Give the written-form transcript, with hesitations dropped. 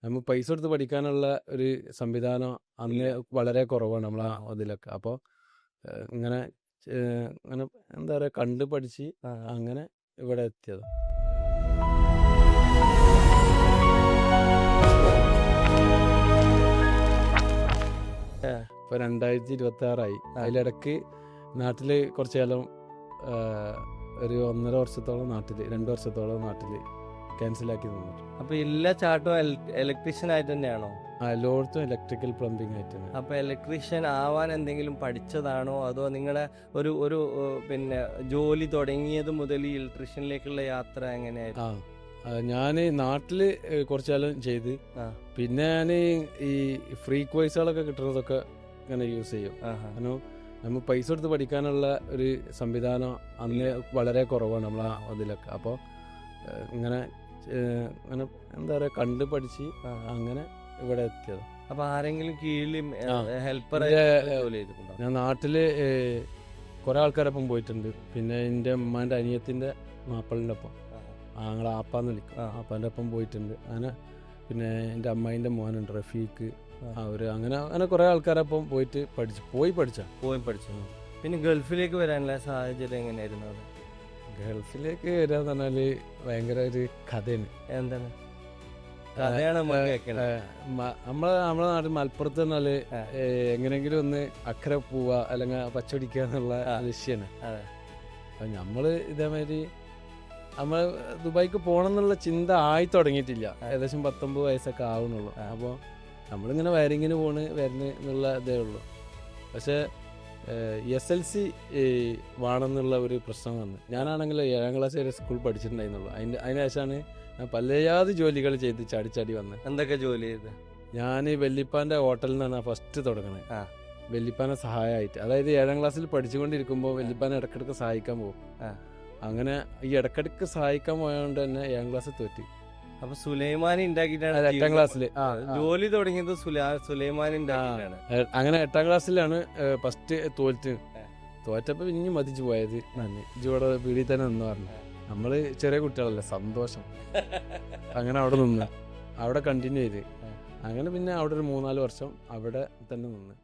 നമ്മൾ പൈസ കൊടുത്ത് പഠിക്കാനുള്ള ഒരു സംവിധാനം അന്ന് വളരെ കുറവാണ് നമ്മളെ അതിലൊക്കെ. അപ്പോൾ ഇങ്ങനെ ഇങ്ങനെ എന്താ പറയുക, കണ്ട് പഠിച്ച് അങ്ങനെ ഇവിടെ എത്തിയത്. ഇപ്പോൾ 2026 അതിലിടക്ക് നാട്ടിൽ കുറച്ച് കാലം ഒരു 1.5 വർഷത്തോളം നാട്ടിൽ 2 വർഷത്തോളം നാട്ടിൽ ക്യാൻസലാക്കി നിന്നിട്ട്. അപ്പൊ എല്ലാ ചാട്ടവും ഇലക്ട്രീഷ്യൻ ആയിട്ട് തന്നെയാണോ? എല്ലായിടത്തും ഇലക്ട്രിക്കൽ പ്ലംബിംഗ് ആയിട്ട് തന്നെ. അപ്പൊ ഇലക്ട്രീഷ്യൻ ആവാൻ എന്തെങ്കിലും പഠിച്ചതാണോ, അതോ നിങ്ങളുടെ ഒരു പിന്നെ ജോലി തുടങ്ങിയത് മുതൽ ഈ ഇലക്ട്രീഷ്യനിലേക്കുള്ള യാത്ര എങ്ങനെയായിരുന്നു? ഞാൻ നാട്ടിൽ കുറച്ചു കാലം ചെയ്ത് പിന്നെ ഞാൻ ഈ ഫ്രീ കോഴ്സുകളൊക്കെ കിട്ടുന്നതൊക്കെ ഇങ്ങനെ യൂസ് ചെയ്യും. കാരണം നമ്മൾ പൈസ കൊടുത്ത് പഠിക്കാനുള്ള ഒരു സംവിധാനം അന്ന് വളരെ കുറവാണ് നമ്മളെ അതിലൊക്കെ. അപ്പോൾ ഇങ്ങനെ ഇങ്ങനെ എന്താ പറയുക, കണ്ട് പഠിച്ച് അങ്ങനെ ഇവിടെ എത്തിയത്. അപ്പൊ ആരെങ്കിലും കീഴിൽ ഹെൽപ്പർ ഞാൻ നാട്ടിൽ കുറെ ആൾക്കാരൊപ്പം പോയിട്ടുണ്ട്. പിന്നെ എൻ്റെ ഉമ്മാൻ്റെ അനിയത്തിൻ്റെ മാപ്പിളിൻ്റെ ഒപ്പം, ഞങ്ങളെ ആപ്പാന്ന് വിളിക്കും, ആപ്പാൻ്റെ ഒപ്പം പോയിട്ടുണ്ട്. അങ്ങനെ പിന്നെ എൻ്റെ അമ്മായിൻ്റെ മോനുണ്ട് റഫീഖ്, അവർ അങ്ങനെ അങ്ങനെ കുറേ ആൾക്കാരൊപ്പം പോയിട്ട് പഠിച്ചു. പിന്നെ ഗൾഫിലേക്ക് വരാനുള്ള സാഹചര്യം എങ്ങനെയായിരുന്നു? അത് ഗൾഫിലേക്ക് വരാന്ന് പറഞ്ഞാല് ഭയങ്കര ഒരു കഥയാണ്. എന്താണ് കഥയാണ്? നമ്മളെ നാട്ടിൽ മലപ്പുറത്ത് പറഞ്ഞാല് എങ്ങനെയെങ്കിലും ഒന്ന് അക്കരെ പോവുക അല്ലെങ്കിൽ പച്ചടിക്കുക എന്നുള്ള ലക്ഷ്യമാണ്. അപ്പൊ നമ്മള് ഇതേമാതിരി നമ്മൾ ദുബായിക്ക് പോകണം എന്നുള്ള ചിന്ത ആയി തുടങ്ങിയിട്ടില്ല. ഏകദേശം 19 വയസ്സൊക്കെ ആവുന്നുള്ളൂ. അപ്പോൾ നമ്മളിങ്ങനെ വയറിങ്ങിന് വരുന്നു എന്നുള്ള ഇതേ ഉള്ളൂ. പക്ഷേ SLC വേണമെന്നുള്ള ഒരു പ്രശ്നം വന്നു. ഞാനാണെങ്കിൽ 7ാം ക്ലാസ് വരെ സ്കൂൾ പഠിച്ചിട്ടുണ്ടായിരുന്നുള്ളൂ. അതിന് ശേഷമാണ് ഞാൻ പലയാതി ജോലികൾ ചെയ്ത് ചാടി വന്നത്. എന്തൊക്കെ ജോലി ചെയ്ത്? ഞാൻ വെല്ലിപ്പാൻ്റെ ഹോട്ടലിൽ നിന്നാണ് ഫസ്റ്റ് തുടങ്ങുന്നത്. വെല്ലിപ്പാനെ സഹായമായിട്ട്, അതായത് 7ാം ക്ലാസ്സിൽ പഠിച്ചുകൊണ്ടിരിക്കുമ്പോൾ വെല്ലിപ്പാനെ ഇടയ്ക്കിടയ്ക്ക് സഹായിക്കാൻ പോകും. അങ്ങനെ ഈ ഇടയ്ക്കിടയ്ക്ക് സഹായിക്കാൻ പോയതുകൊണ്ട് തന്നെ 7ാം ക്ലാസ്സിൽ തോറ്റി. അപ്പൊ സുലൈമാനി ഉണ്ടാക്കിയിട്ടാണ് 8ാം ക്ലാസ്സിൽ ജോലി തുടങ്ങിയത്. സുലൈമാനി ഉണ്ടാക്കിയിട്ടാണ്. അങ്ങനെ 8ാം ക്ലാസ്സിലാണ് ഫസ്റ്റ് തോറ്റപ്പോൾ ഇനി മതിച്ചു പോയത്. ഇവിടെ വീട്ടിൽ തന്നെ നിന്ന് പറഞ്ഞു, നമ്മള് ചെറിയ കുട്ടികളല്ലേ, സന്തോഷം. അങ്ങനെ അവിടെ കണ്ടിന്യൂ ചെയ്ത് അങ്ങനെ പിന്നെ അവിടെ ഒരു 3-4 വർഷം അവിടെ തന്നെ നിന്ന്.